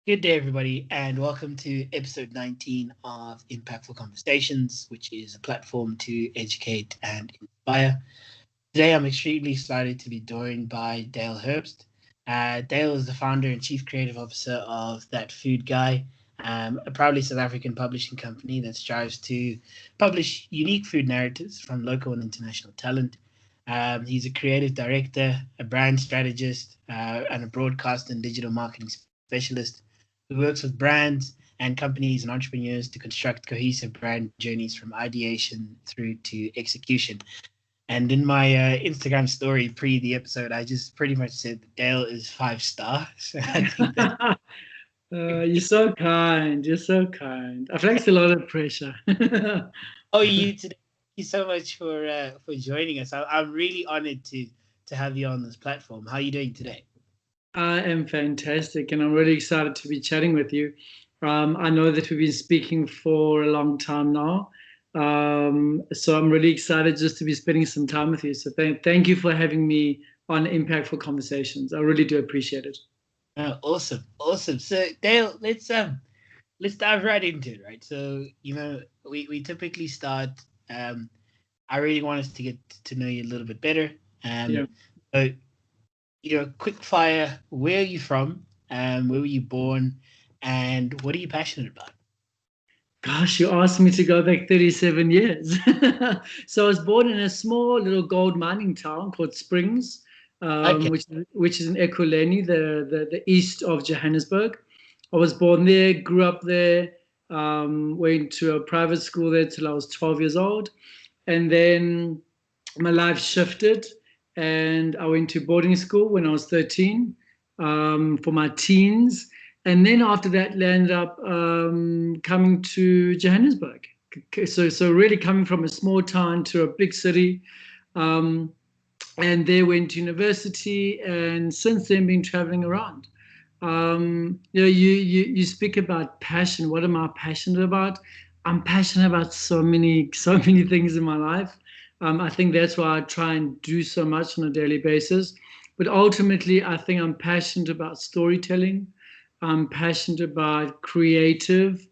Good day, everybody, and welcome to episode 19 of Impactful Conversations, which is a platform to educate and inspire. Today, I'm extremely excited to be joined by Dale Herbst. Dale is the founder and chief creative officer of That Food Guy, a proudly South African publishing company that strives to publish unique food narratives from local and international talent. He's a creative director, a brand strategist, and a broadcast and digital marketing specialist who works with brands and companies and entrepreneurs to construct cohesive brand journeys from ideation through to execution. And in my Instagram story pre the episode, I just pretty much said that Dale is 5 star. So I think that. You're so kind. You're so kind. I feel like it's a lot of pressure. Oh, you today. Thank you so much for joining us. I'm really honored to have you on this platform. How are you doing today? I am fantastic, and I'm really excited to be chatting with you. I know that we've been speaking for a long time now, so I'm really excited just to be spending some time with you. So thank you for having me on Impactful Conversations. I really do appreciate it. Awesome, awesome. So Dale, let's dive right into it. Right. So we typically start. Um, I really want us to get to know you a little bit better. Yeah. So quick fire. Where are you from? Where were you born? And what are you passionate about? Gosh, you asked me to go back 37 years. So I was born in a small little gold mining town called Springs, Okay. which is in Ekurhuleni, the east of Johannesburg. I was born there, grew up there, went to a private school there till I was 12 years old. And then my life shifted, and I went to boarding school when I was 13 for my teens. And then after that, landed up coming to Johannesburg. So really coming from a small town to a big city, um, and there went to university, and since then been traveling around. You speak about passion. What am I passionate about? I'm passionate about so many things in my life. I think that's why I try and do so much on a daily basis. But ultimately, I think I'm passionate about storytelling. I'm passionate about creative.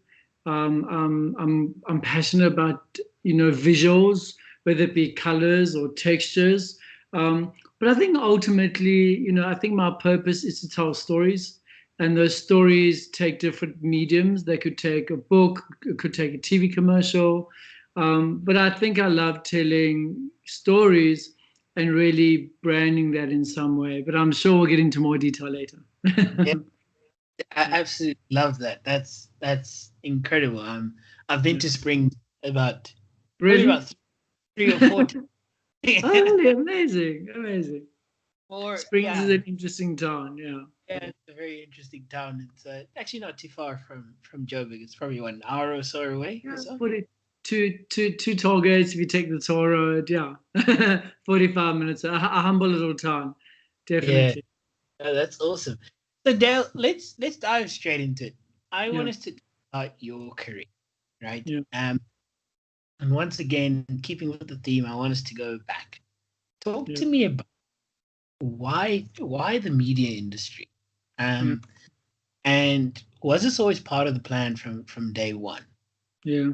I'm passionate about visuals, whether it be colors or textures. But I think ultimately, I think my purpose is to tell stories, and those stories take different mediums. They could take a book, it could take a TV commercial, but I think I love telling stories and really branding that in some way. But I'm sure we'll get into more detail later. Yeah, I absolutely love that. That's incredible. I've been Yeah. to Spring about probably Really? about 3 or 4 Oh, times. really amazing, amazing. Or Springs is yeah, an interesting town. Yeah. yeah, it's a very interesting town. It's actually not too far from Joburg. It's probably 1 hour or so away or Yeah, so. 42 toll gates if you take the toll road. Yeah, 45 minutes. A humble little town, Yeah, definitely. that's awesome. So Dale, let's dive straight into it. I Yeah, want us to talk about your career, right? yeah, And once again, keeping with the theme, I want us to go back. Talk yeah, to me about why the media industry, yeah, um, and was this always part of the plan from day one? yeah.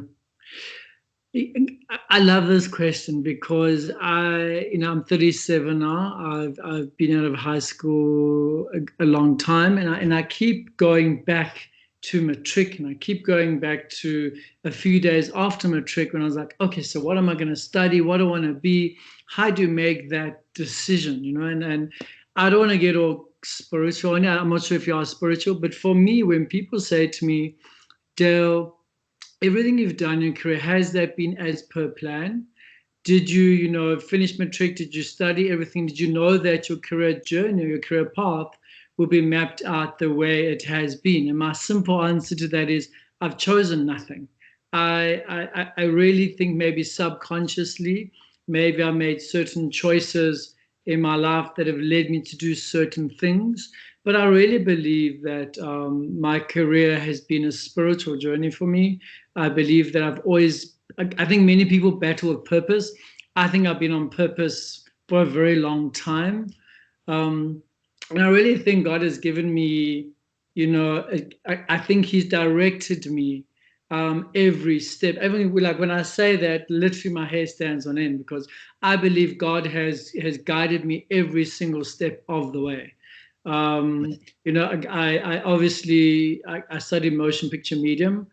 I love this question because I'm 37 now. I've been out of high school a long time, and I keep going back to matric, and I keep going back to a few days after matric when I was like, okay, so what am I going to study? What do I want to be? How do you make that decision? And I don't want to get all spiritual. And I'm not sure if you are spiritual, but for me, when people say to me, Dale, everything you've done in your career, has that been as per plan? Did you, finish matric? Did you study everything? Did you know that your career journey, your career path will be mapped out the way it has been? And my simple answer to that is I've chosen nothing. I really think maybe subconsciously, maybe I made certain choices in my life that have led me to do certain things. But I really believe that my career has been a spiritual journey for me. I believe that I think many people battle with purpose. I think I've been on purpose for a very long time. Um, and I really think God has given me I think he's directed me every step. Even like when I say that, literally my hair stands on end because I believe God has guided me every single step of the way. I obviously I studied motion picture medium,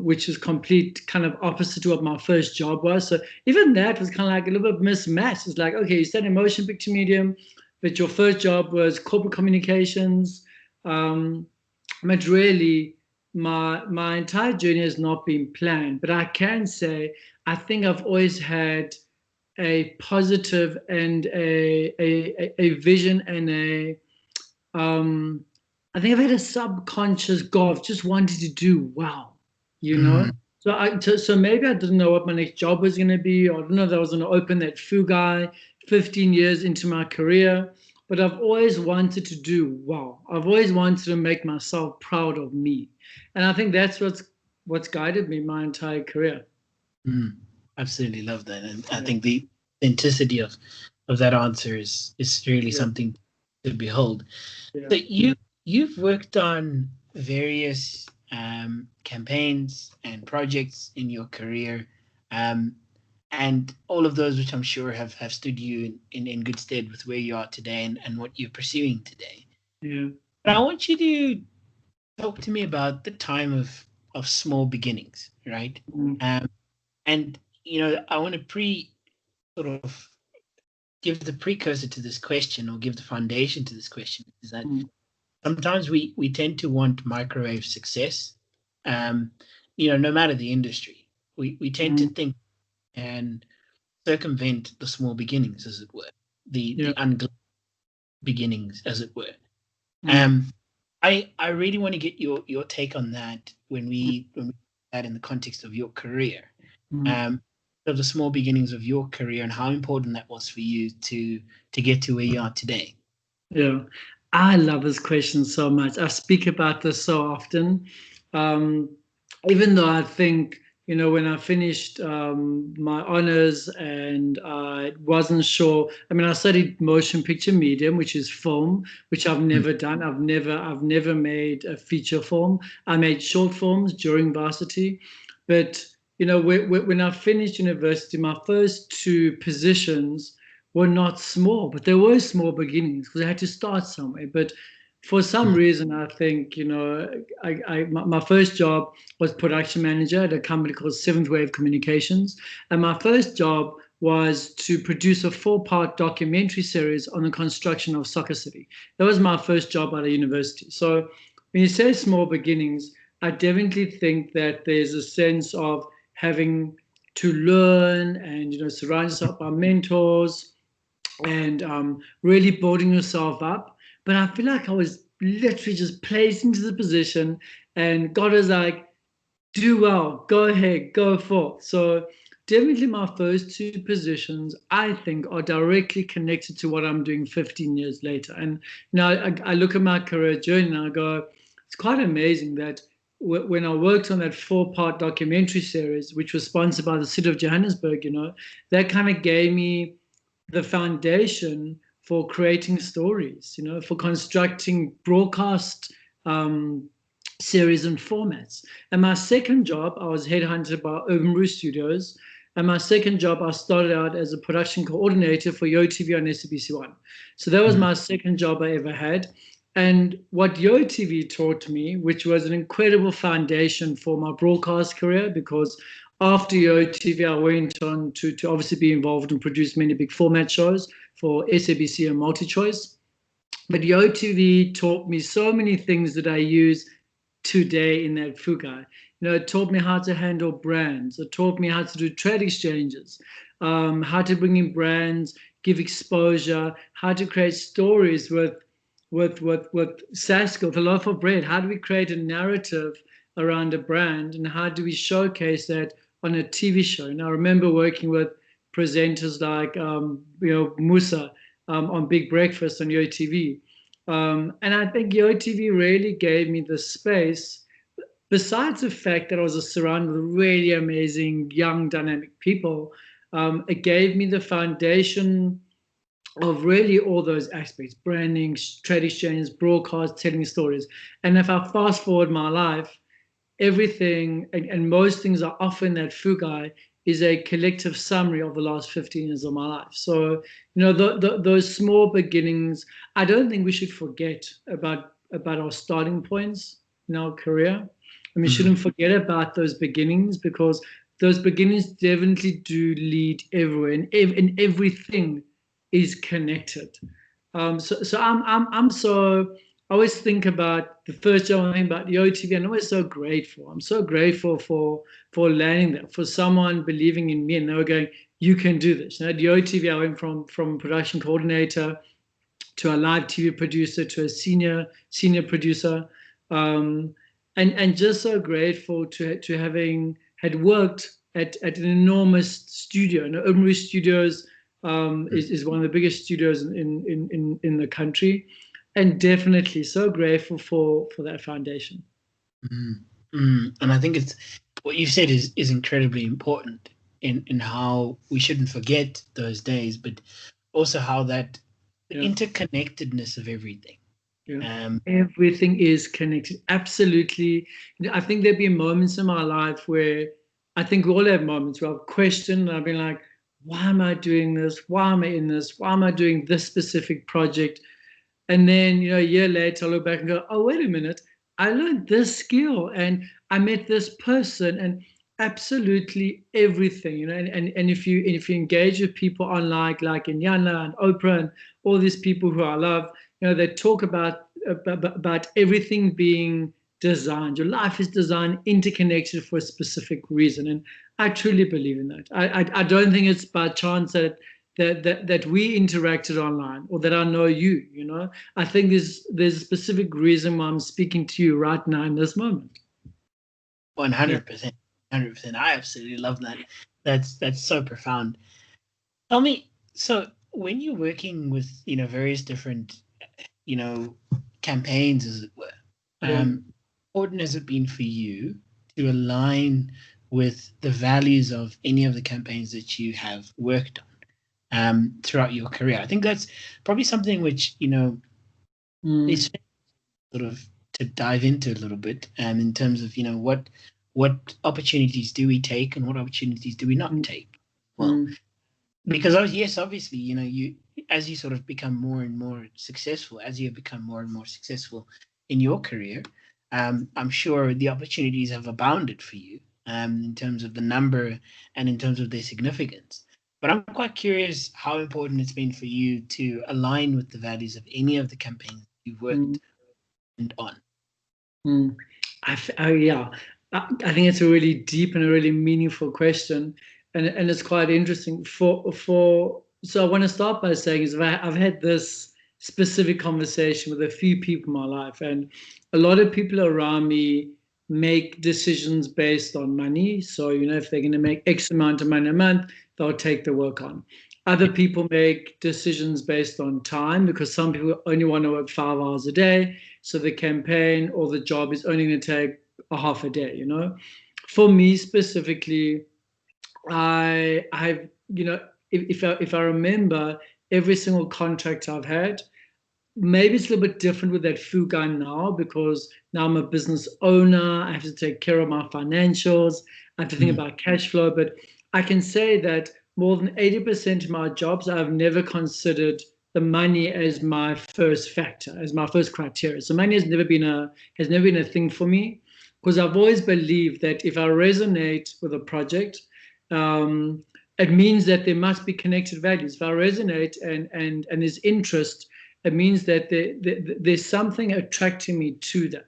which is complete kind of opposite to what my first job was. So even that was kind of like a little bit mismatched. It's like, okay, you studied motion picture medium, but your first job was corporate communications. Um, but really, my entire journey has not been planned. But I can say I think I've always had a positive and a vision and um, I think I've had a subconscious goal of just wanting to do well, you know. Mm, So maybe I didn't know what my next job was going to be, or I didn't know that I was going to open that Foo Guy 15 years into my career. But I've always wanted to do well. I've always wanted to make myself proud of me, and I think that's what's guided me my entire career. mm. Absolutely love that, and I Yeah, think the authenticity of that answer is really yeah, something to behold. yeah. So you've worked on various campaigns and projects in your career, um, and all of those, which I'm sure have stood you in good stead with where you are today and what you're pursuing today. Yeah. But I want you to talk to me about the time of small beginnings, right? Mm, Um, and I want to sort of give the precursor to this question or give the foundation to this question is that mm, sometimes we tend to want microwave success. Um, no matter the industry, we tend to mm, think and circumvent the small beginnings, as it were, yeah. the unglamorous beginnings, as it were. Mm, Um, I really want to get your take on that when we that in the context of your career. mm. Um, of the small beginnings of your career and how important that was for you to get to where you are today. Yeah, I love this question so much. I speak about this so often. Um, Even though I think, when I finished my honors and I wasn't sure, I mean, I studied motion picture medium, which is film, which I've Mm, never done. I've never made a feature film. I made short films during varsity, but when I finished university, my first two positions were not small, but they were small beginnings because I had to start somewhere. But for some mm, reason, I think, my first job was production manager at a company called Seventh Wave Communications. And my first job was to produce a 4-part documentary series on the construction of Soccer City. That was my first job out of university. So when you say small beginnings, I definitely think that there's a sense of having to learn and surround yourself by mentors and really building yourself up. But I feel like I was literally just placed into the position, and God was like, do well, go ahead, go forth. So definitely my first two positions, I think, are directly connected to what I'm doing 15 years later. And now I look at my career journey and I go, it's quite amazing that when I worked on that 4-part documentary series, which was sponsored by the city of Johannesburg, that kind of gave me the foundation for creating stories, for constructing broadcast series and formats. And my second job, I was headhunted by Urban Brew Studios. And my second job, I started out as a production coordinator for YoTV on SABC One. So that was mm, my second job I ever had. And what YoTV taught me, which was an incredible foundation for my broadcast career, because after YoTV, I went on to obviously be involved and produce many big format shows for SABC and MultiChoice. But YoTV taught me so many things that I use today in that Fugai. It taught me how to handle brands. It taught me how to do trade exchanges, how to bring in brands, give exposure, how to create stories with Sasko, with a loaf of bread. How do we create a narrative around a brand, and how do we showcase that on a TV show? And I remember working with presenters like Musa on Big Breakfast on YoTV. And I think YoTV really gave me the space, besides the fact that I was surrounded with really amazing, young, dynamic people. It gave me the foundation of really all those aspects: branding, trade exchange, broadcast, telling stories. And if I fast forward my life, everything and most things are often that Fugai is a collective summary of the last 15 years of my life. So, those small beginnings, I don't think we should forget about our starting points in our career. And we Mm. shouldn't forget about those beginnings, because those beginnings definitely do lead everywhere, and everything is connected. So I'm so, I always think about the first job, I think about the OTV, and I'm always so grateful. I'm so grateful for landing that, for someone believing in me, and they were going, "You can do this." At the OTV, I went from production coordinator to a live TV producer to a senior producer, um, and just so grateful to having had worked at an enormous studio. Omri Studios is one of the biggest studios in the country, and definitely so grateful for that foundation. Mm. Mm. And I think it's what you said is incredibly important in how we shouldn't forget those days, but also how that the Yeah, interconnectedness of everything. yeah. Um, Everything is connected. Absolutely. I think there've been moments in my life where I think we all have moments where I've questioned and I've been like, why am I doing this? Why am I in this? Why am I doing this specific project? And then, a year later, I look back and go, oh, wait a minute. I learned this skill and I met this person, and absolutely everything, and if you engage with people online, like Inyana and Oprah and all these people who I love, they talk about everything being designed. Your life is designed, interconnected for a specific reason. And I truly believe in that. I don't think it's by chance that we interacted online, or that I know you. I think there's a specific reason why I'm speaking to you right now in this moment. Yeah. 100%, 100%. I absolutely love that. That's so profound. Tell me, so when you're working with various different you know campaigns, as it were, Yeah. important has it been for you to align with the values of any of the campaigns that you have worked on throughout your career? I think that's probably something which Mm, is sort of to dive into a little bit, in terms of what opportunities do we take and what opportunities do we not mm, take. Well, mm, because yes, obviously, you as you sort of become more and more successful, as you become more and more successful in your career, I'm sure the opportunities have abounded for you, in terms of the number and in terms of their significance. But I'm quite curious how important it's been for you to align with the values of any of the campaigns you've mm, worked and on. mm. Yeah, I think it's a really deep and a really meaningful question, and it's quite interesting. So I want to start by saying is I've had this specific conversation with a few people in my life, and a lot of people around me make decisions based on money. So if they're going to make X amount of money a month, they'll take the work on. Other people make decisions based on time, because some people only want to work 5 hours a day. So the campaign or the job is only going to take a half a day. For me specifically, I've if I remember every single contract I've had, maybe it's a little bit different with that Fugai now, because now I'm a business owner. I have to take care of my financials. I have to think Mm, about cash flow. But I can say that more than 80% of my jobs, I've never considered the money as my first factor, as my first criteria. So money has never been a thing for me, because I've always believed that if I resonate with a project, um, it means that there must be connected values. If I resonate and there's interest, it means that there's something attracting me to that.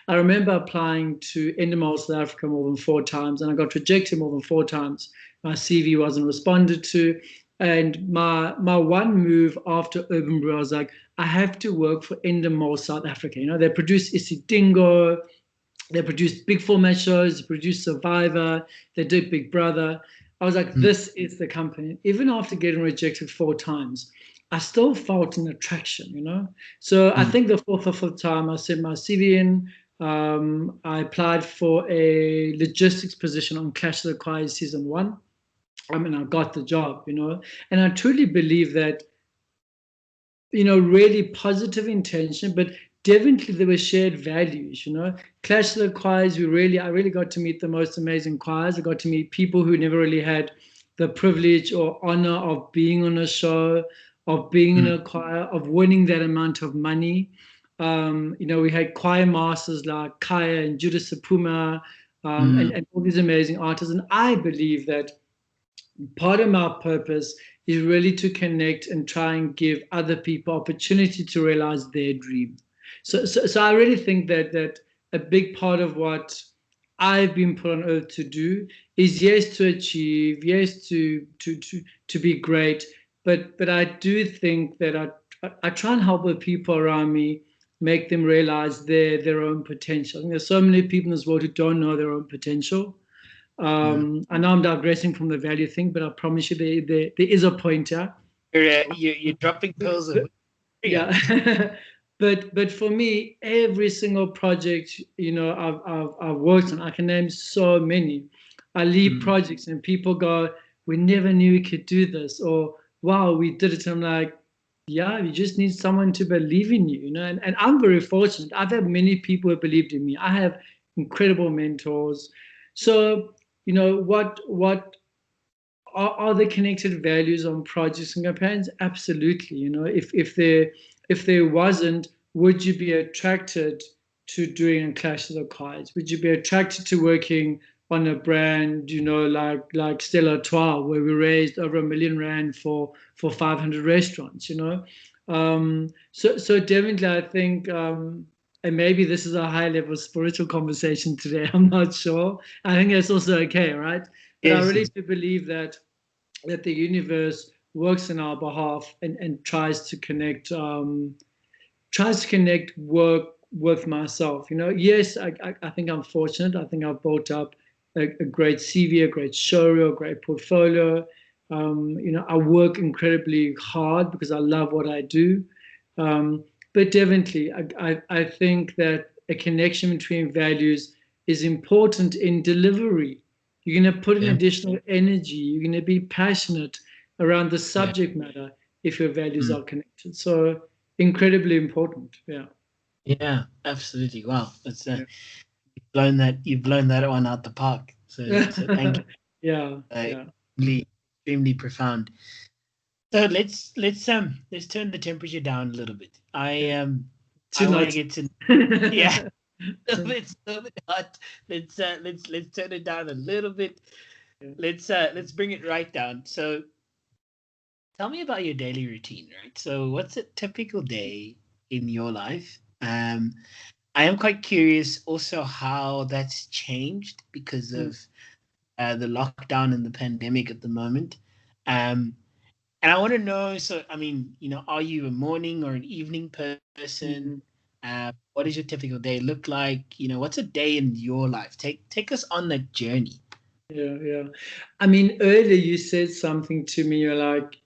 I remember applying to Endemol South Africa more than 4 times, and I got rejected more than 4 times. My CV wasn't responded to, and my one move after Urban Brew, I was like, I have to work for Endemol South Africa. They produce Isidingo, they produced big format shows, they produced Survivor, they did Big Brother. I was like, mm, this is the company. Even after getting rejected 4 times, I still felt an attraction. So I mm, think the fourth or fifth time I sent my CV in. I applied for a logistics position on Clash of the Choirs season 1. I mean, I got the job. And I truly believe that really positive intention, but definitely there were shared values. Clash of the Choirs. I really got to meet the most amazing choirs. I got to meet people who never really had the privilege or honor of being on a show, of being in a choir, of winning that amount of money. We had choir masters like Kaya and Judith Sapuma, and all these amazing artists. And I believe that part of my purpose is really to connect and try and give other people opportunity to realize their dream. So I really think that a big part of what I've been put on earth to do is, yes, to achieve, yes, to be great, but I do think that I try and help the people around me, make them realize their own potential. I think there's so many people in this world who don't know their own potential. I know I'm digressing from the value thing, but I promise you there is a pointer. You're dropping pearls of Yeah. But for me, every single project, I've worked on, I can name so many. I lead projects and people go, "We never knew we could do this," or "Wow, we did it." And I'm like, yeah, you just need someone to believe in you, and I'm very fortunate. I've had many people who believed in me. I have incredible mentors. So, what are the connected values on projects and campaigns? Absolutely. If there wasn't, would you be attracted to doing a Clash of the Cards? Would you be attracted to working on a brand, like Stella Artois, where we raised over R1 million for 500 restaurants? So definitely, I think. And maybe this is a high level spiritual conversation today. I'm not sure. I think that's also okay, right? But I Yes, really yes. do believe that the universe works in our behalf and tries to connect work with myself. Yes, I think I'm fortunate. I think I've built up a great CV, a great showreel, a great portfolio. I work incredibly hard because I love what I do. Um, but definitely, I think that a connection between values is important in delivery. You're going to put in Yeah, additional energy. You're going to be passionate around the yeah. subject matter if your values Mm. are connected. So incredibly important. Yeah. Yeah, absolutely. Wow, that's Yeah. you've blown that one out the park. So thank you. Yeah. Uh, Yeah. extremely profound. So let's turn the temperature down a little bit. Yeah. I want to Tonight. get to yeah, it's a little bit hot. Let's turn it down a little bit. Yeah. Let's bring it right down. So tell me about your daily routine, right? So what's a typical day in your life? I am quite curious also how that's changed because Mm, of the lockdown and the pandemic at the moment. Um, and I want to know, so I mean, are you a morning or an evening person? mm. What does your typical day look like? What's a day in your life? Take us on that journey. Yeah, yeah. I mean, earlier you said something to me. You're like,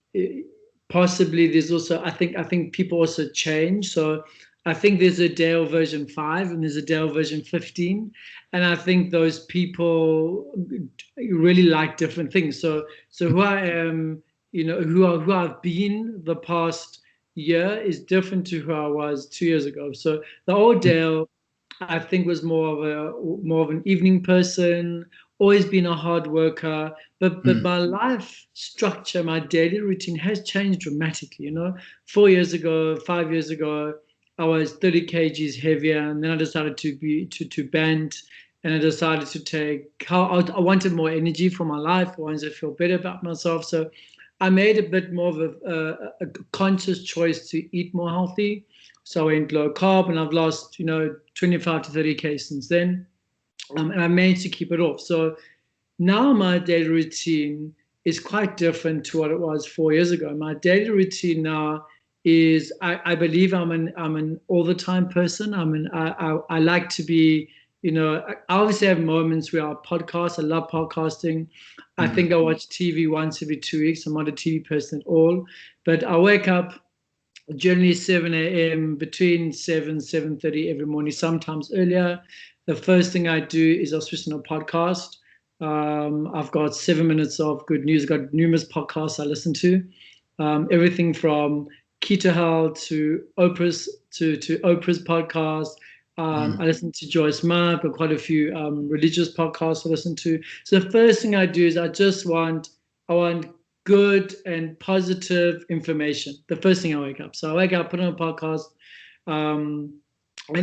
possibly there's also. I think people also change. So I think there's a Dale version 5 and there's a Dale version 15, and I think those people really like different things. So who I am, who I've been the past year is different to who I was 2 years ago. So the old Dale, I think, was more of an evening person, always been a hard worker, but Mm, my life structure, my daily routine has changed dramatically. 4 years ago, 5 years ago, I was 30 kgs heavier, and then I decided to bend, and I decided to take. I wanted more energy for my life. I wanted to feel better about myself, so I made a bit more of a conscious choice to eat more healthy. So I went low carb, and I've lost 25 to 30 k since then, and I managed to keep it off. So now my daily routine is quite different to what it was 4 years ago. My daily routine now is, I believe I'm an all the time person. I like to be, I obviously have moments where I podcast. I love podcasting. I mm, think I watch TV once every 2 weeks. I'm not a TV person at all, but I wake up generally 7 a.m., between 7:30 every morning, sometimes earlier. The first thing I do is I'll switch on a podcast. I've got 7 minutes of good news. I've got numerous podcasts I listen to. Everything from Keto Health to Oprah's podcast. I listen to Joyce Meyer, but quite a few religious podcasts I listen to. So the first thing I do is I want good and positive information. The first thing I wake up. So I wake up, put on a podcast, and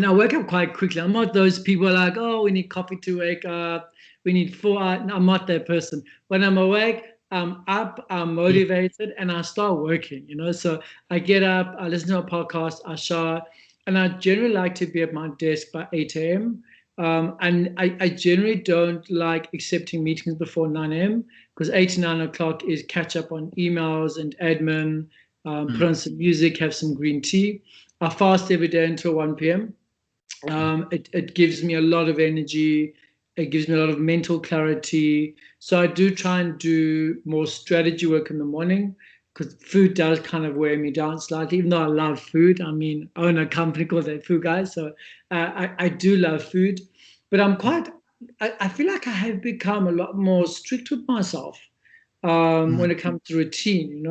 I wake up quite quickly. I'm not those people like, oh, we need coffee to wake up. We need 4 hours. No, I'm not that person. When I'm awake, I'm up, I'm motivated, and I start working, So I get up, I listen to a podcast, I shower, and I generally like to be at my desk by 8 a.m. And I generally don't like accepting meetings before 9 a.m. because 8 to 9 o'clock is catch up on emails and admin, put on some music, have some green tea. I fast every day until 1 p.m. It gives me a lot of energy. It gives me a lot of mental clarity. So I do try and do more strategy work in the morning because food does kind of wear me down slightly, even though I love food. I mean, I own a company called That Food Guys, so I do love food. But I feel like I have become a lot more strict with myself when it comes to routine,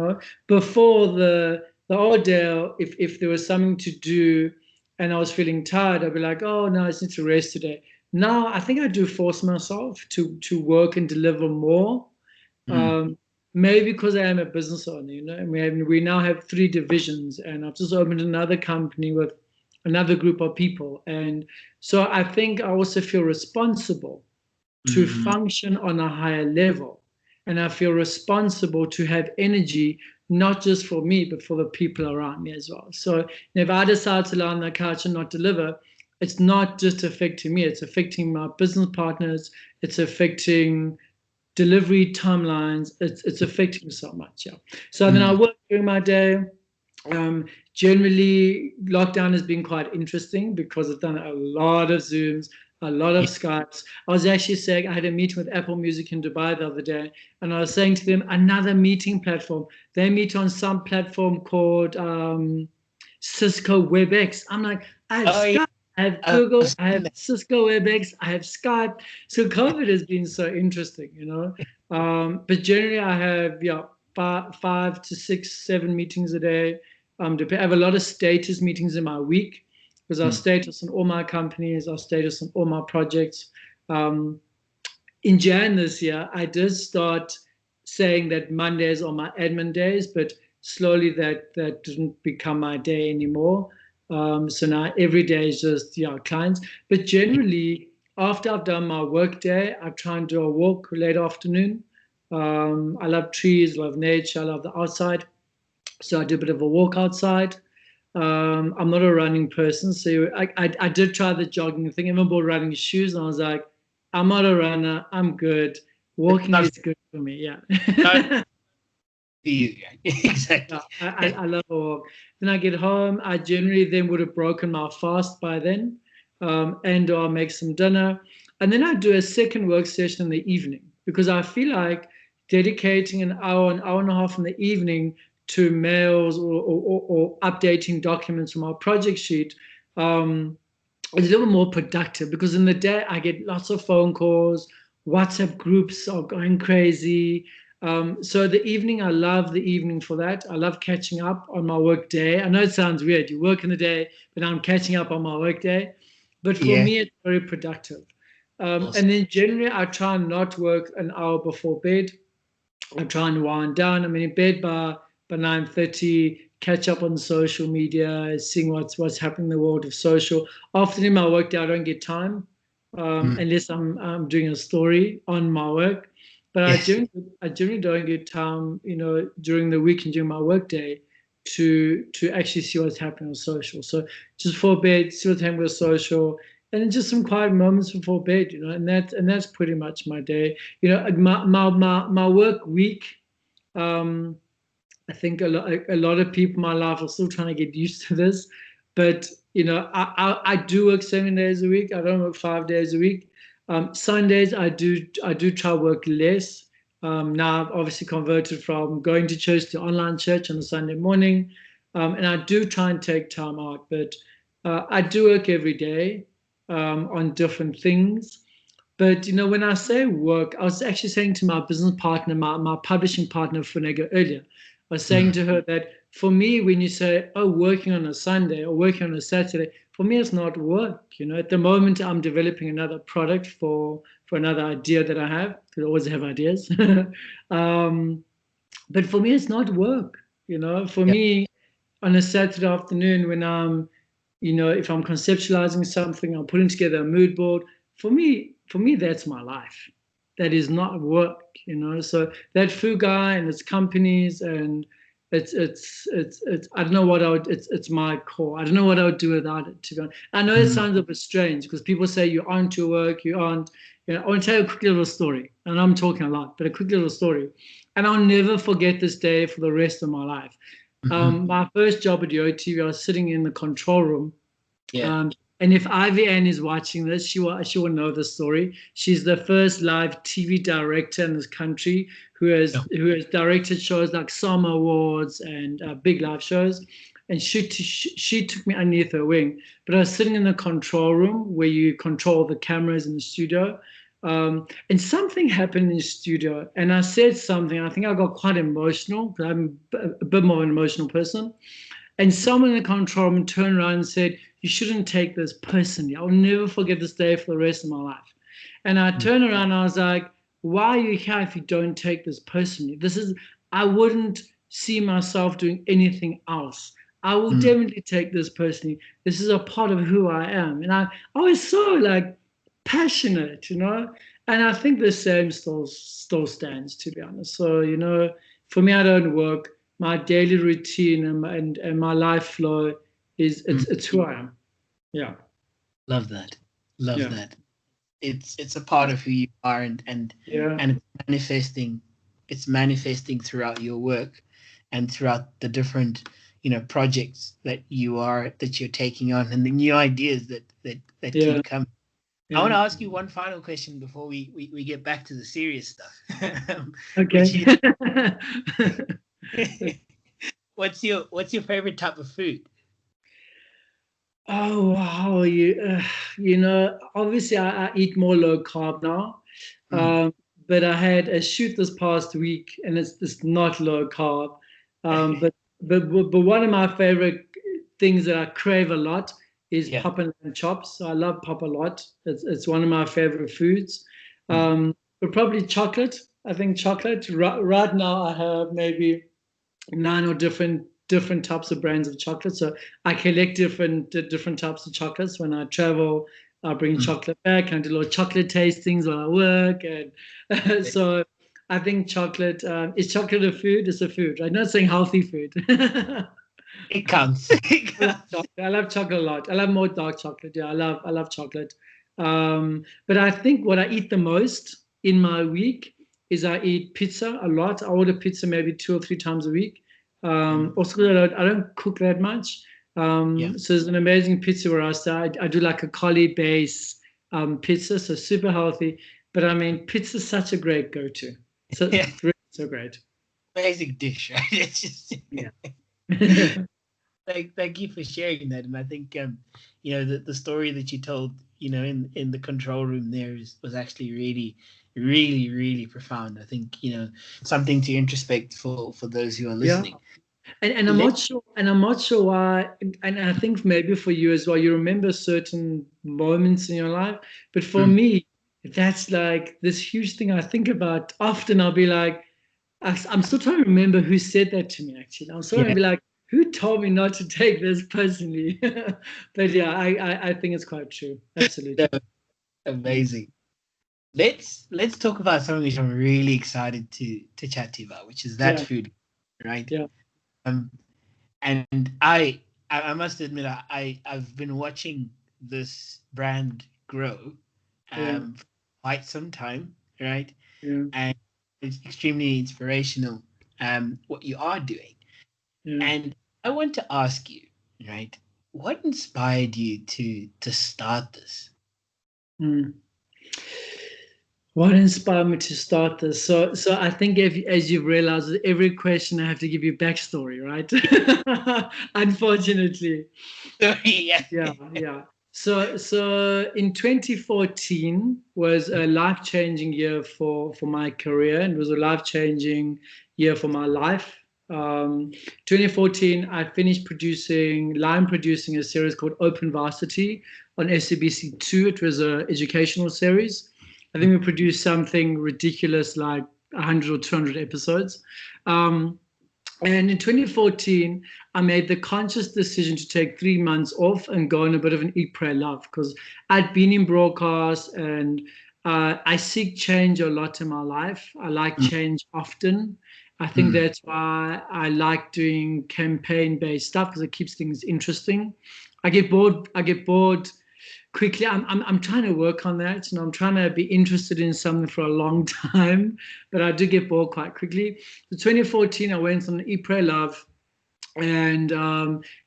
Before the old Dale, if there was something to do and I was feeling tired, I'd be like, oh, no, I just need to rest today. Now, I think I do force myself to work and deliver more. Maybe because I am a business owner, and we now have 3 divisions, and I've just opened another company with another group of people. And so I think I also feel responsible to function on a higher level. And I feel responsible to have energy, not just for me, but for the people around me as well. So if I decide to lie on the couch and not deliver, it's not just affecting me, it's affecting my business partners, it's affecting delivery timelines, it's affecting so much. Yeah. So then I work during my day. Generally, lockdown has been quite interesting because I've done a lot of Zooms, a lot of Skypes. I was actually saying, I had a meeting with Apple Music in Dubai the other day, and I was saying to them, another meeting platform. They meet on some platform called Cisco WebEx. I'm like, I have Skype, I have Google, I have Cisco WebEx, I have Skype. So COVID has been so interesting, But generally, I have 5 to 6, 7 meetings a day. I have a lot of status meetings in my week because our status on all my companies, our status on all my projects. In Jan this year, I did start saying that Mondays are my admin days, but slowly that didn't become my day anymore. So now every day is just clients. But generally, after I've done my work day, I try and do a walk late afternoon. I love trees, love nature, I love the outside. So I do a bit of a walk outside. I'm not a running person, so I did try the jogging thing. I even bought running shoes, and I was like, I'm not a runner. I'm good. Walking is good for me. Yeah. Exactly. I love a walk. Then I get home. I generally then would have broken my fast by then, and or I'll make some dinner, and then I do a second work session in the evening because I feel like dedicating an hour and a half in the evening to mails or updating documents from our project sheet is a little more productive because in the day I get lots of phone calls, WhatsApp groups are going crazy. So the evening, I love the evening for that. I love catching up on my work day. I know it sounds weird. You work in the day, but I'm catching up on my work day. But for me, it's very productive. And then generally, I try and not work an hour before bed. I try and wind down. I'm in bed by 9:30, catch up on social media, seeing what's happening in the world of social. Often in my work day, I don't get time unless I'm doing a story on my work. But I generally don't get time, during the week and during my work day to actually see what's happening on social. So just before bed, see what's happening with social, and then just some quiet moments before bed, and that's pretty much my day. My work week. I think a lot of people in my life are still trying to get used to this, but I do work 7 days a week. I don't work 5 days a week. Sundays I do try to work less. Now I've obviously converted from going to church to online church on a Sunday morning, and I do try and take time out. But I do work every day on different things. But when I say work, I was actually saying to my business partner, my publishing partner Funego earlier, I was saying to her that for me, when you say, oh, working on a Sunday or working on a Saturday, for me, it's not work. At the moment, I'm developing another product for another idea that I have. I always have ideas. But for me, it's not work. For Yeah. me, on a Saturday afternoon, when I'm, if I'm conceptualizing something, I'm putting together a mood board. For me, that's my life. That is not work. So that food guy and its companies, and it's I don't know what I would. It's my core. I don't know what I would do without it. To be honest, I know it Mm. sounds a bit strange because people say you aren't your work, you aren't. I want to tell you a quick little story, and I'm talking a lot, but a quick little story, and I'll never forget this day for the rest of my life. Mhm. My first job at the OTV, I was sitting in the control room. Yeah. And if Ivy Ann is watching this, she will know the story. She's the first live TV director in this country who has Yeah. who has directed shows like Summer Awards and big live shows. And she took me underneath her wing. But I was sitting in the control room where you control the cameras in the studio. And something happened in the studio, and I said something. I think I got quite emotional because I'm a bit more of an emotional person. And someone in the control room turned around and said, you shouldn't take this personally. I'll never forget this day for the rest of my life. And I Mm. turned around and I was like, why are you here if you don't take this personally? I wouldn't see myself doing anything else. I will Mm. definitely take this personally. This is a part of who I am. And I was so like passionate. And I think the same still stands, to be honest. So, for me, I don't work. My daily routine and my life flow is Mm. it's who I am. Yeah. Love that. Love Yeah. that. It's a part of who you are, Yeah. and it's manifesting throughout your work and throughout the different projects that you're taking on, and the new ideas that Yeah. keep coming. I want Yeah. to ask you one final question before we get back to the serious stuff. Which Okay. is, what's your favorite type of food? Oh wow, obviously I eat more low carb now, Mm. but I had a shoot this past week, and it's not low carb, but one of my favorite things that I crave a lot is Yeah. pop and lamb chops. So I love pop a lot. It's one of my favorite foods, Mm. but probably chocolate. I think chocolate. Right now I have maybe nine or different types of brands of chocolate. So I collect different types of chocolates. When I travel, I bring Mm. chocolate back. I do little chocolate tastings while I work, and so I think chocolate is chocolate a food? It's a food. I'm not saying healthy food. It counts. It counts. I love chocolate a lot. I love more dark chocolate. Yeah, I love chocolate. But I think what I eat the most in my week is I eat pizza a lot. I order pizza maybe 2 or 3 times a week. Mm. Also, I don't cook that much. Yeah. So there's an amazing pizza where I do like a collie base pizza, so super healthy. But I mean, pizza's such a great go-to. So Yeah. it's really so great. Basic dish, right? It's just Yeah. thank you for sharing that. And I think the story that you told, in the control room there was actually really, really, really profound. I think, something to introspect for those who are Yeah. listening. And I'm Let not sure, why, and I think maybe for you as well, you remember certain moments in your life. But for Mm. me, that's like this huge thing I think about often. I'll be like, I'm still trying to remember who said that to me, actually. I'm still trying Yeah. to be like, who told me not to take this personally? But yeah, I think it's quite true. No, Absolutely. Mm. amazing. Let's talk about something which I'm really excited to chat to you about, which is that Yeah, food, right? yeah, Um, and I must admit, I've been watching this brand grow yeah, for quite some time, right? yeah, And it's extremely inspirational, what you are doing. yeah. And I want to ask you, right, what inspired you to start this? Mm. What inspired me to start this? So I think as you've realized, with every question I have to give you backstory, right? Unfortunately, Yeah. yeah, yeah. So in 2014 was a life-changing year for my career, and was a life-changing year for my life. 2014, I finished line producing a series called Open Varsity on SABC2. It was an educational series. I think we produced something ridiculous like 100 or 200 episodes. And in 2014, I made the conscious decision to take 3 months off and go on a bit of an eat, pray, love, because I'd been in broadcast and I seek change a lot in my life. I like change often. I think that's why I like doing campaign-based stuff, because it keeps things interesting. I get bored quickly. I'm trying to work on that, and I'm trying to be interested in something for a long time, but I do get bored quite quickly. So 2014, I went on Eat, Pray, Love, and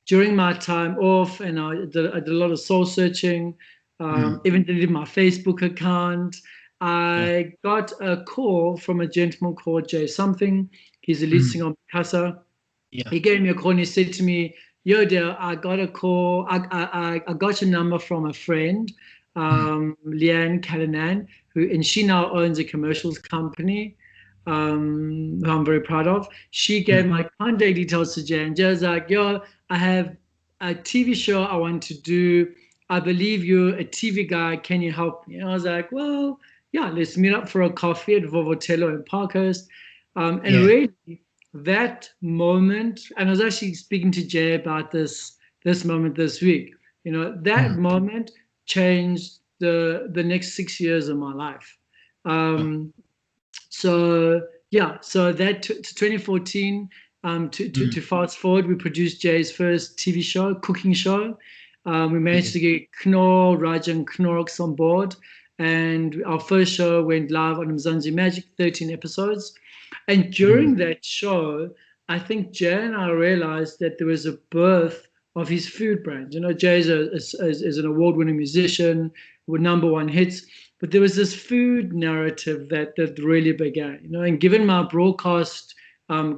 during my time off, and I did a lot of soul searching, even deleted my Facebook account. I got a call from a gentleman called Jay something. He's the lead singer of Casa. He gave me a call and he said to me, "Yo, Dale, I got a call. I got your number from a friend, Leanne Callanan, and she now owns a commercials company, who I'm very proud of. She gave my contact details to Jay, and Jay's like, yo, I have a TV show I want to do. I believe you're a TV guy. Can you help me?" And I was like, well, yeah, let's meet up for a coffee at Vovotello in Parkhurst. And really, that moment, and I was actually speaking to Jay about this moment this week. That moment changed the next 6 years of my life. So that to 2014. To fast forward, we produced Jay's first TV show, cooking show. We managed to get Knorr, Raj, and Knorrox on board, and our first show went live on Mzansi Magic, 13 episodes. And during that show, I think Jay and I realized that there was a birth of his food brand. Jay is an award-winning musician with #1 hits, but there was this food narrative that really began. And given my broadcast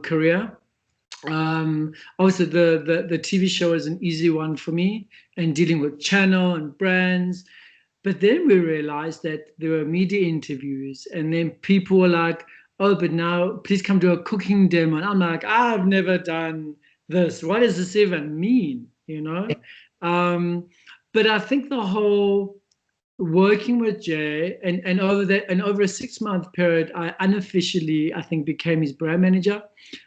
career, obviously the TV show is an easy one for me, and dealing with channel and brands. But then we realized that there were media interviews, and then people were like, "Oh, but now please come to a cooking demo." And I'm like, "I've never done this. What does this even mean?" But I think the whole working with Jay and over a 6-month period, I unofficially, I think, became his brand manager.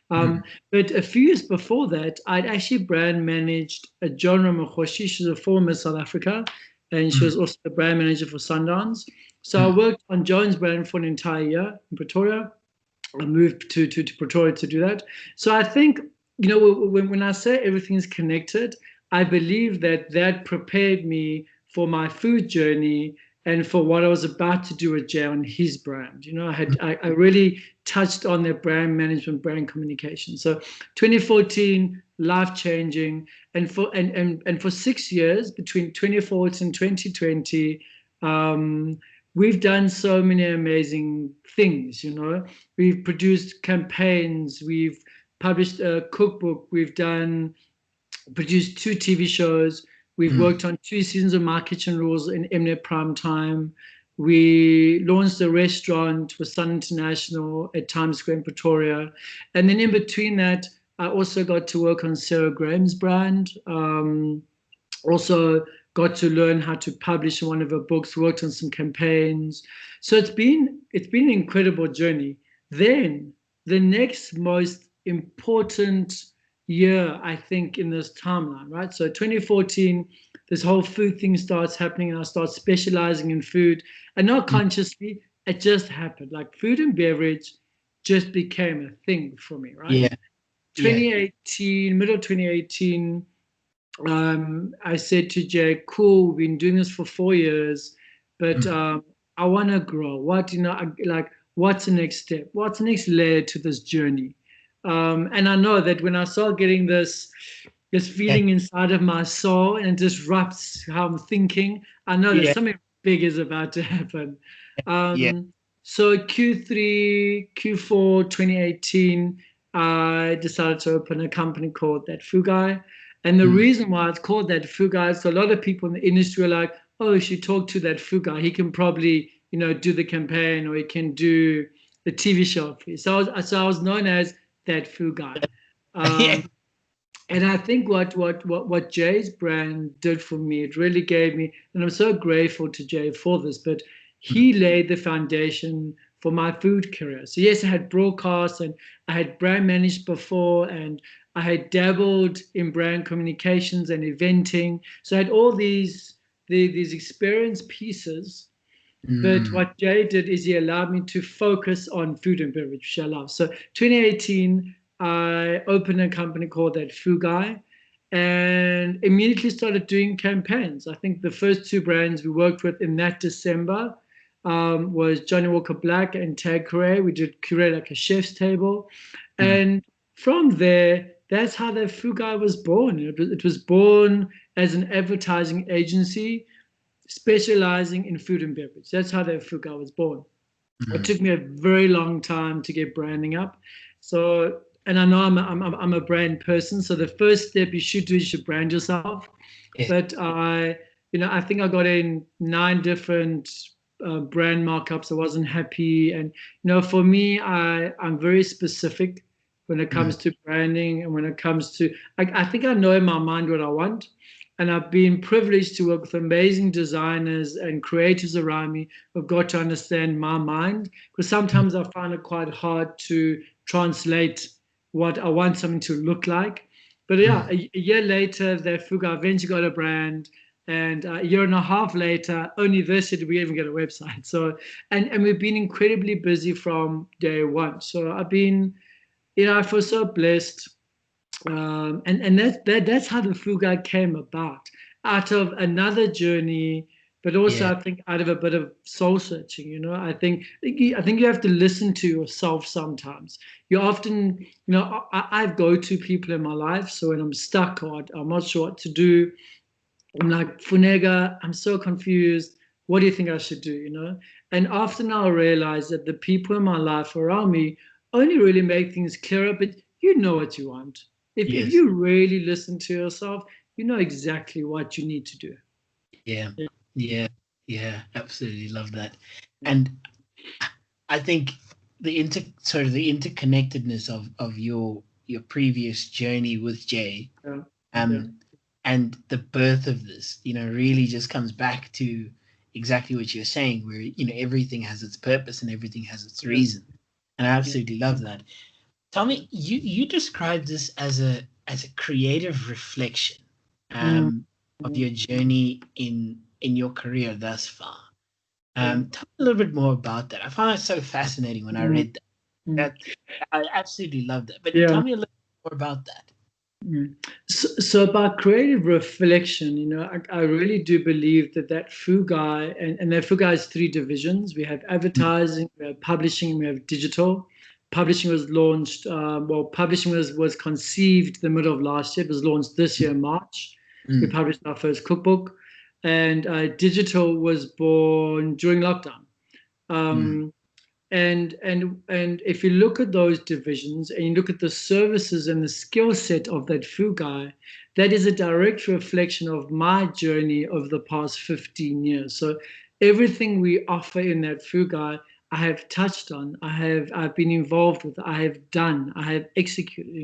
But a few years before that, I'd actually brand managed a genre Mokhoshi. She's a former South Africa, and she was also the brand manager for Sundance. So I worked on Joan's brand for an entire year in Pretoria. I moved to Pretoria to do that. So I think, when I say everything is connected, I believe that prepared me for my food journey and for what I was about to do with Jay on his brand. I really touched on their brand management, brand communication. So 2014, life-changing. And for 6 years, between 2014 and 2020, we've done so many amazing things. We've produced campaigns, we've published a cookbook, we've produced 2 TV shows, we've worked on 2 seasons of My Kitchen Rules in Mnet Prime Time. We launched a restaurant with Sun International at Times Square in Pretoria. And then in between that, I also got to work on Sarah Graham's brand. Also got to learn how to publish one of her books, worked on some campaigns. So it's been an incredible journey. Then the next most important year, I think, in this timeline, right? So 2014, this whole food thing starts happening, and I start specializing in food. And not consciously, it just happened. Like food and beverage just became a thing for me, right? Yeah. 2018, middle of 2018, I said to Jay, cool, we've been doing this for 4 years, but I want to grow. What's the next step? What's the next layer to this journey? And I know that when I start getting this feeling inside of my soul and it disrupts how I'm thinking, I know that something big is about to happen. So Q3, Q4 2018, I decided to open a company called That Food Guy. And the reason why it's called That Food Guy, so a lot of people in the industry are like, oh, you should talk to That Food Guy. He can probably, do the campaign, or he can do the TV show for you. So I was known as That Food Guy. Yeah. And I think what Jay's brand did for me, it really gave me, and I'm so grateful to Jay for this, but he laid the foundation for my food career. So yes, I had broadcast and I had brand managed before, and I had dabbled in brand communications and eventing. So I had all these experience pieces. But Mm. what Jay did is he allowed me to focus on food and beverage, which I love. So 2018, I opened a company called that Fugai and immediately started doing campaigns. I think the first two brands we worked with in that December was Johnny Walker Black and Tag Curry. We did curate like a chef's table. Mm. And from there, that's how the Fugai was born. It was born as an advertising agency specializing in food and beverage. That's how that Fuga was born. It Mm. took me a very long time to get branding up. So, and I know I'm a brand person. So the first step you should do is you should brand yourself. Yeah. But I think I got in 9 different brand markups. I wasn't happy, and for me, I'm very specific when it Mm. comes to branding, and when it comes to, I think I know in my mind what I want, and I've been privileged to work with amazing designers and creators around me who've got to understand my mind. Because Mm. sometimes I find it quite hard to translate what I want something to look like. But yeah, Mm. a year later, that Fuga eventually got a brand, and a year and a half later, only this year did we even get a website. So, and we've been incredibly busy from day one. So I've been, I feel so blessed, and that's how the Fuga came about, out of another journey, but also Yeah. I think out of a bit of soul searching. I think you have to listen to yourself sometimes. You often, I have go-to people in my life. So when I'm stuck or I'm not sure what to do, I'm like, Funega, I'm so confused. What do you think I should do? And often I'll realize that the people in my life around me only really make things clearer, but you know what you want. If Yes. you really listen to yourself, you know exactly what you need to do. Yeah. Yeah. Yeah. Yeah. Absolutely love that. And I think the interconnectedness of your previous journey with Jay, Yeah. Yeah. um, and the birth of this, really just comes back to exactly what you're saying, where everything has its purpose and everything has its Yeah. reason, and I Yeah. absolutely love that. Tell me, you described this as a creative reflection, Mm, of mm, your journey in your career thus far. yeah. Tell me a little bit more about that. I found it so fascinating when I Mm, read that. mm, That I absolutely love that. But yeah. tell me a little more about that. Mm. So about creative reflection, I really do believe that Fugai, and that Fugai has 3 divisions. We have Mm. advertising, we have publishing, and we have digital. Publishing was launched, publishing was conceived the middle of last year. It was launched this year in March. We Mm. published our first cookbook, and digital was born during lockdown. Mm. Um, and if you look at those divisions and you look at the services and the skill set of that Fugai, that is a direct reflection of my journey over the past 15 years. So everything we offer in that Fugai, I have touched on, I've been involved with, I have done, I have executed.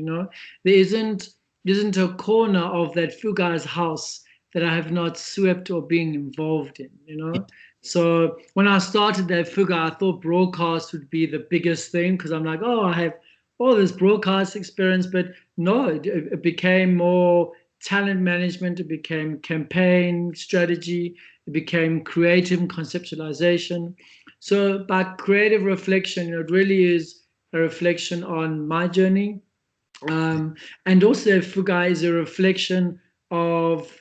There isn't a corner of that Fugai's house that I have not swept or been involved in. So when I started that figure, I thought broadcast would be the biggest thing because I'm like, oh, I have all this broadcast experience. But no, it became more talent management. It became campaign strategy. It became creative conceptualization. So by creative reflection, it really is a reflection on my journey, and also Fugai is a reflection of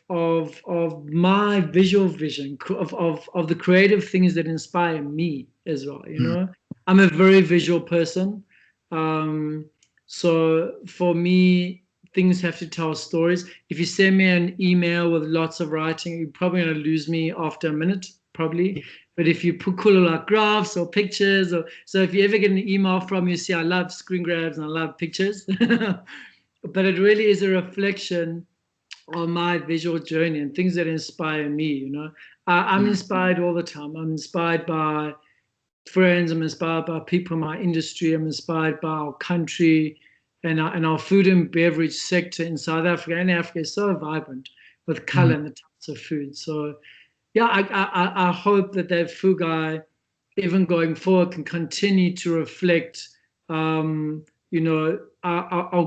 my visual vision of the creative things that inspire me as well. Mm. I'm a very visual person, um, so for me things have to tell stories. If you send me an email with lots of writing, you're probably going to lose me after a minute, probably. But if you put cool like graphs or pictures, or so if you ever get an email from me, see, I love screen grabs and I love pictures. But it really is a reflection on my visual journey and things that inspire me. I'm Mm. inspired all the time. I'm inspired by friends. I'm inspired by people in my industry. I'm inspired by our country. and our food and beverage sector in South Africa and Africa is so vibrant with color and the types of food. So yeah, I hope that Fugai, even going forward, can continue to reflect, our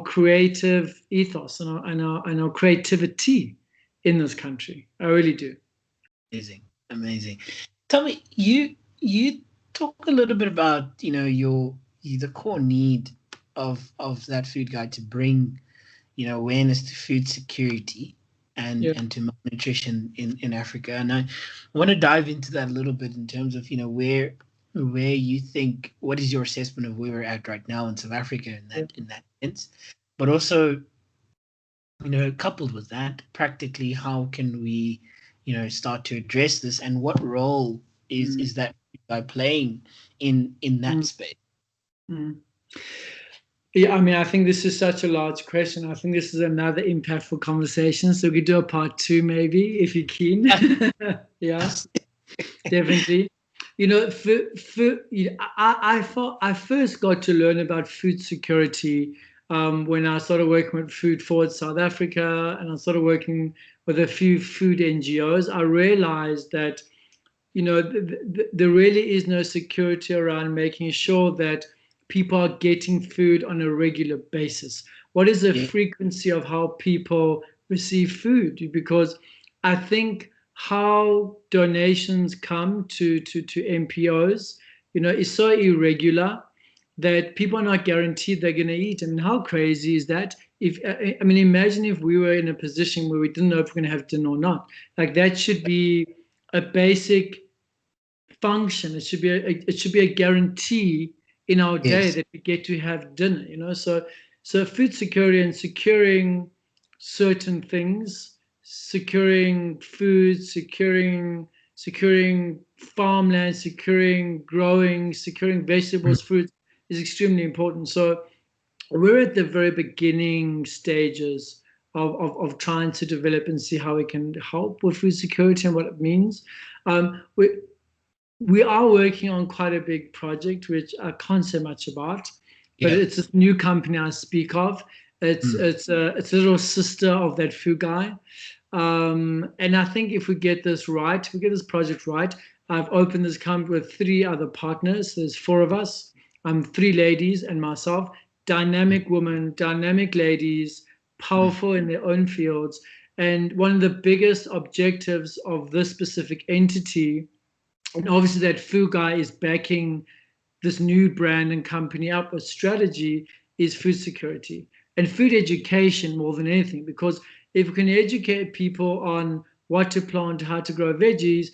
creative ethos and our creativity in this country. I really do. Amazing, amazing. Tell me, you talk a little bit about the core need of that food guide to bring awareness to food security Yeah. and to malnutrition in Africa. And I want to dive into that a little bit in terms of where you think, what is your assessment of where we're at right now in South Africa in that sense, but also coupled with that, practically, how can we start to address this, and what role is that by playing in that space? Mm. Yeah, I mean, I think this is such a large question. I think this is another impactful conversation. So we could do a part 2, maybe, if you're keen. Yeah, definitely. I first got to learn about food security when I started working with Food Forward South Africa, and I started working with a few food NGOs. I realized that there really is no security around making sure that people are getting food on a regular basis. What is the frequency of how people receive food? Because I think how donations come to MPOs, is so irregular that people are not guaranteed they're going to eat. I mean, how crazy is that? Imagine if we were in a position where we didn't know if we're going to have dinner or not. Like, that should be a basic function. It should be a guarantee in our day that we get to have dinner. So food security and securing certain things, securing food, securing farmland, securing growing, securing vegetables, fruits is extremely important. So we're at the very beginning stages of trying to develop and see how we can help with food security and what it means. We are working on quite a big project, which I can't say much about, but it's a new company I speak of. It's a little sister of that food guy. And I think if we get this right, if we get this project right, I've opened this company with 3 other partners. There's 4 of us. 3 ladies and myself, dynamic women, dynamic ladies, powerful in their own fields. And one of the biggest objectives of this specific entity, and obviously that food guy is backing this new brand and company up with strategy, is food security and food education more than anything. Because if we can educate people on what to plant, how to grow veggies,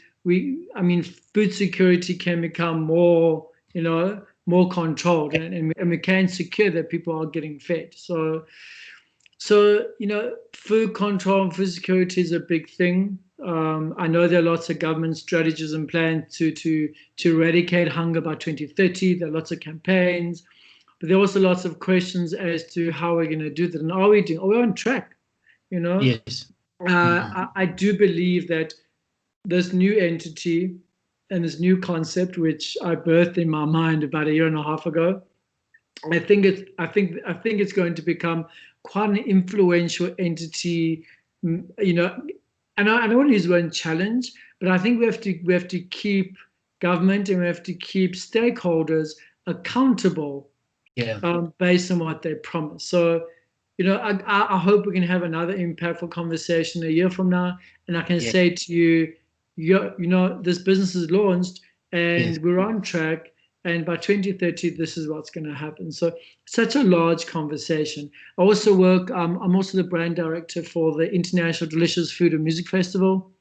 food security can become more controlled, and we can secure that people are getting fed. So food control and food security is a big thing. I know there are lots of government strategies and plans to eradicate hunger by 2030. There are lots of campaigns, but there are also lots of questions as to how we're going to do that. And are we on track? Yes. I do believe that this new entity and this new concept, which I birthed in my mind about 1.5 years ago, I think it's going to become quite an influential entity. And I don't want to use the word challenge, but I think we have to keep government and we have to keep stakeholders accountable, based on what they promise. So, I hope we can have another impactful conversation 1 year from now, and I can say to you, this business is launched and we're on track. And by 2030, this is what's going to happen. So such a large conversation. I also I'm also the brand director for the International Delicious Food and Music Festival,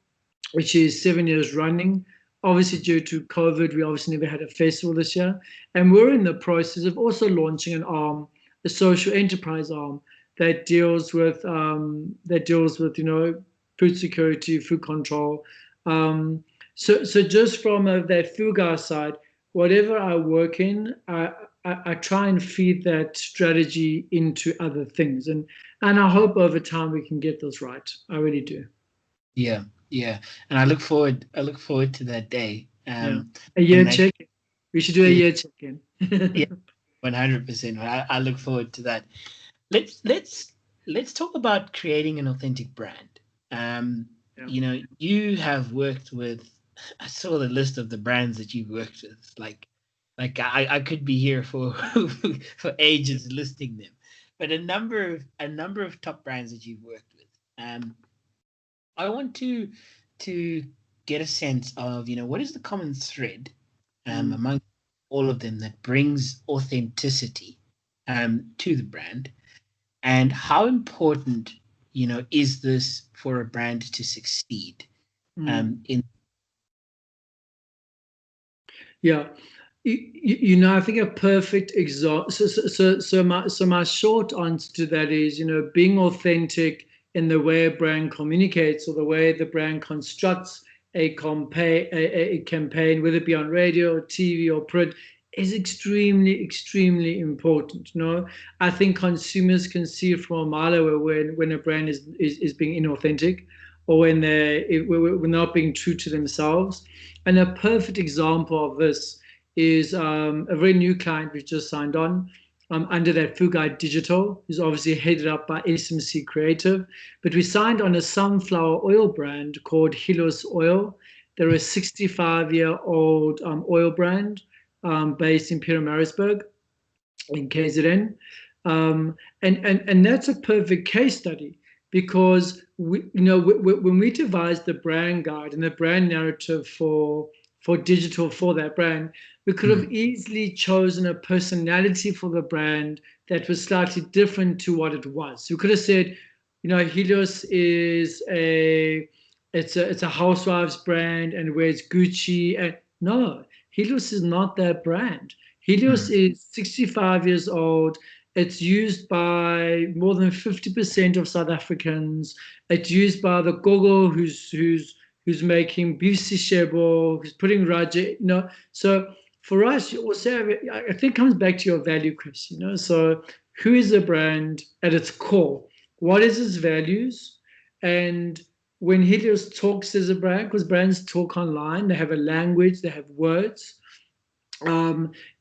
which is 7 years running. Obviously, due to COVID, we obviously never had a festival this year. And we're in the process of also launching an arm, a social enterprise arm that deals with food security, food control. So just from that FUGA side, whatever I work in, I try and feed that strategy into other things, and I hope over time we can get this right. I really do. Yeah, and I look forward to that day. A year check-in. We should do a year check-in. Yeah, 100%. I look forward to that. Let's talk about creating an authentic brand. Yeah. You have worked with. I saw the list of the brands that you've worked with. Like I could be here for for ages listing them, but a number of top brands that you've worked with. I want to get a sense of what is the common thread among all of them that brings authenticity to the brand, and how important is this for a brand to succeed in Yeah. I think a perfect example. So my short answer to that is, being authentic in the way a brand communicates or the way the brand constructs a campaign, whether it be on radio or TV or print, is extremely, extremely important. I think consumers can see from a mile away when a brand is being inauthentic, or when we're not being true to themselves. And a perfect example of this is a very new client we've just signed on under that Fugai Digital, who's obviously headed up by SMC Creative. But we signed on a sunflower oil brand called Helios Oil. They're a 65-year-old oil brand based in Pietermaritzburg in KZN. And that's a perfect case study, because when we devised the brand guide and the brand narrative for digital for that brand, we could have easily chosen a personality for the brand that was slightly different to what it was. We could have said, Helios is a housewives brand and wears Gucci. And no, Helios is not that brand. Helios is 65 years old. It's used by more than 50% of South Africans. It's used by the gogo who's making beef sishebo, who's putting raja. So for us, you also I think it comes back to your value question. So who is the brand at its core? What is its values? And when Helios talks as a brand, because brands talk online, they have a language, they have words.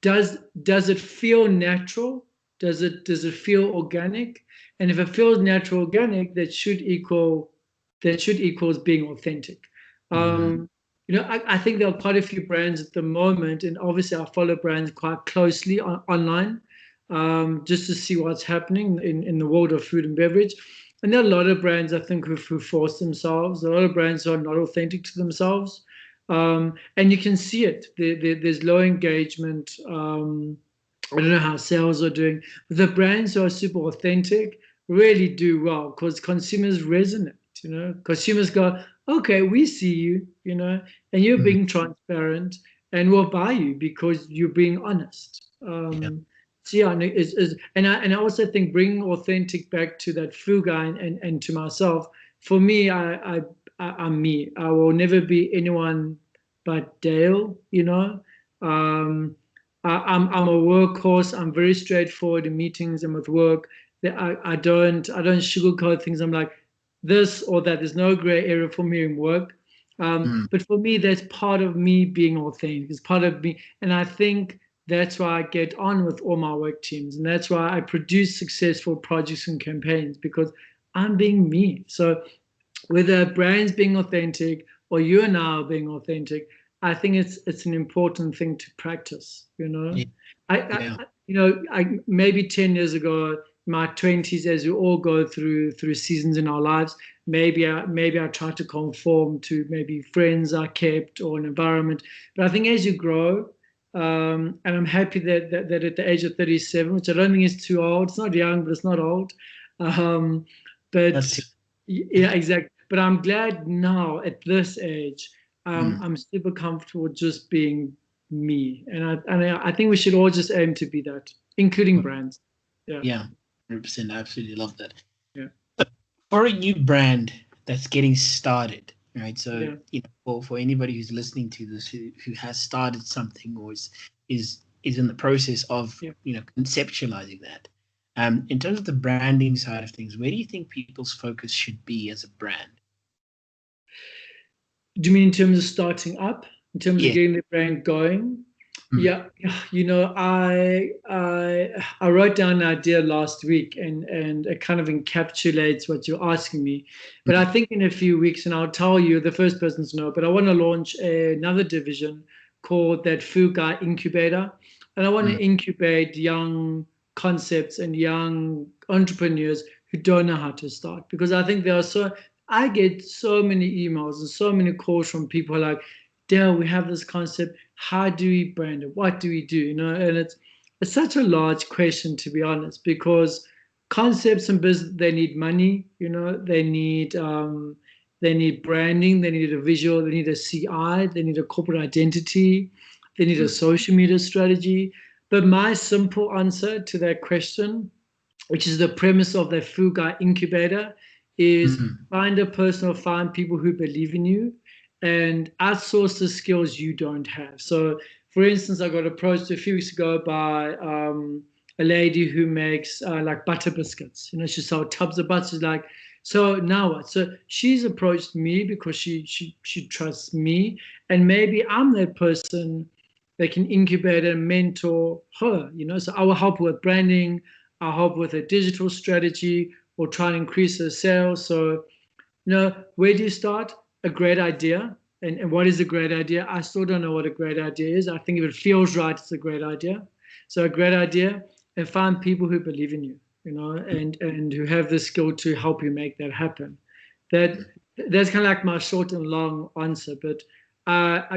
Does it feel natural? Does it feel organic? And if it feels natural, organic, that should equals being authentic. I think there are quite a few brands at the moment, and obviously I follow brands quite closely online, just to see what's happening in the world of food and beverage. And there are a lot of brands, I think, who force themselves. A lot of brands who are not authentic to themselves. And you can see it. There's low engagement. I don't know how sales are doing, but the brands who are super authentic really do well, because consumers resonate. Consumers go, okay, we see you, and you're being transparent, and we'll buy you because you're being honest. So yeah, and I also think bringing authentic back to that Fuga and to myself. For me, I'm me. I will never be anyone but Dale. I'm a workhorse. I'm very straightforward in meetings and with work. I don't sugarcoat things. I'm like this or that. There's no gray area for me in work. But for me, that's part of me being authentic. It's part of me, and I think that's why I get on with all my work teams, and that's why I produce successful projects and campaigns, because I'm being me. So whether a brand's being authentic or you and I are being authentic, I think it's an important thing to practice. I maybe 10 years ago, my 20s, as we all go through seasons in our lives, maybe I tried to conform to maybe friends I kept or an environment. But I think as you grow, and I'm happy that at the age of 37, which I don't think is too old. It's not young, but it's not old. But yeah, exactly. But I'm glad now at this age, I'm super comfortable just being me, and I think we should all just aim to be that, including brands. Yeah, 100%. I absolutely love that. Yeah. For a new brand that's getting started, right? So for anybody who's listening to this who has started something or is in the process of conceptualizing that, in terms of the branding side of things, where do you think people's focus should be as a brand? Do you mean in terms of starting up, in terms of getting the brand going? Yeah, I wrote down an idea last week, and it kind of encapsulates what you're asking me. But I think in a few weeks, and I'll tell you, the first person to know. But I want to launch another division called that Fugai Incubator, and I want to incubate young concepts and young entrepreneurs who don't know how to start, because I think there are I get so many emails and so many calls from people like, Dale, we have this concept. How do we brand it? What do we do? And it's such a large question, to be honest, because concepts and business, they need money. They need branding. They need a visual. They need a CI. They need a corporate identity. They need a social media strategy. But my simple answer to that question, which is the premise of the Fugai incubator, is find a person or find people who believe in you and outsource the skills you don't have. So, for instance, I got approached a few weeks ago by a lady who makes like butter biscuits. She sold tubs of butter. She's like, so now what? So she's approached me because she trusts me, and maybe I'm that person that can incubate and mentor her. So I will help her with branding. I'll help with a digital strategy or try and increase her sales. So, where do you start? A great idea. And what is a great idea? I still don't know what a great idea is. I think if it feels right, it's a great idea. So a great idea, and find people who believe in you, and who have the skill to help you make that happen. That's kind of like my short and long answer. But I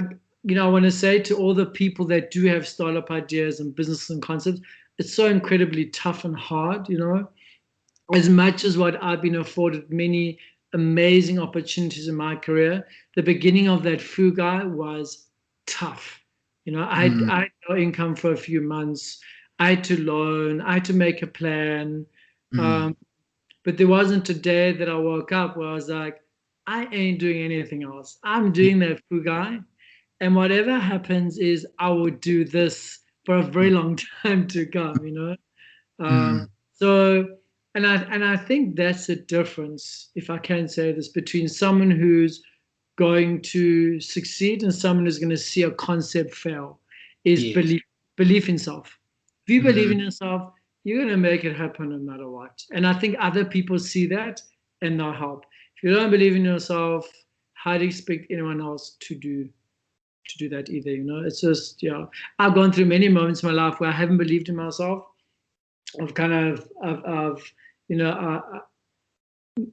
want to say to all the people that do have startup ideas and business and concepts, it's so incredibly tough and hard. As much as what I've been afforded many amazing opportunities in my career, the beginning of that Fugai was tough. I had no income for a few months. I had to loan. I had to make a plan. But there wasn't a day that I woke up where I was like, I ain't doing anything else. I'm doing that Fugai. And whatever happens is I will do this for a very long time to come. So, and I think that's the difference, if I can say this, between someone who's going to succeed and someone who's going to see a concept fail, is belief in self. If you believe in yourself, you're going to make it happen no matter what. And I think other people see that and they'll help. If you don't believe in yourself, how do you expect anyone else to do that either? It's just, I've gone through many moments in my life where I haven't believed in myself. Of kind of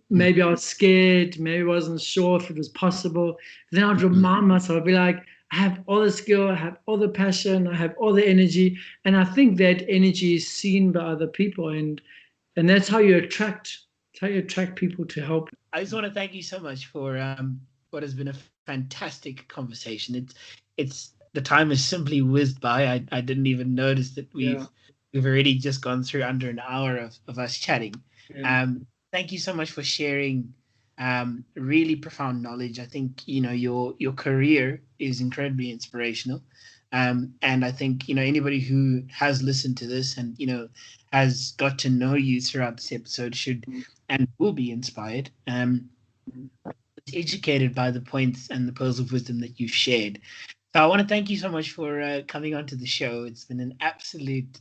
maybe I was scared, maybe I wasn't sure if it was possible. Then I'd remind myself, I'd be like, I have all the skill, I have all the passion, I have all the energy, and I think that energy is seen by other people, and that's how you attract. How you attract people to help. I just want to thank you so much for what has been a fantastic conversation. It's the time has simply whizzed by. I didn't even notice that we've already just gone through under an hour of us chatting. Thank you so much for sharing really profound knowledge. I think your career is incredibly inspirational, and I think anybody who has listened to this and has got to know you throughout this episode should and will be inspired, educated by the points and the pearls of wisdom that you've shared. So I want to thank you so much for coming onto the show. It's been an absolute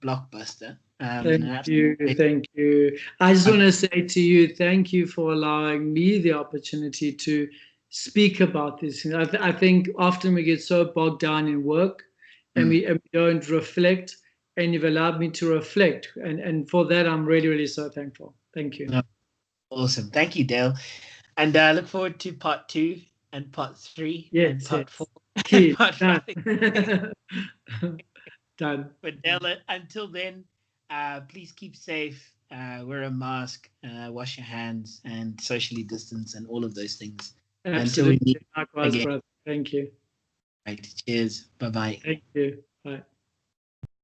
blockbuster. Thank you. I just want to say to you, thank you for allowing me the opportunity to speak about this. I think often we get so bogged down in work and we don't reflect, and you've allowed me to reflect. And for that, I'm really, really so thankful. Thank you. Awesome. Thank you, Dale. And I look forward to part 2 and part 3 and part 4. Key. Part Done. Done. But Dale, until then, please keep safe, wear a mask, wash your hands, and socially distance, and all of those things. Absolutely. Likewise, brother. Thank you. Right. Cheers. Bye-bye. Thank you. Bye.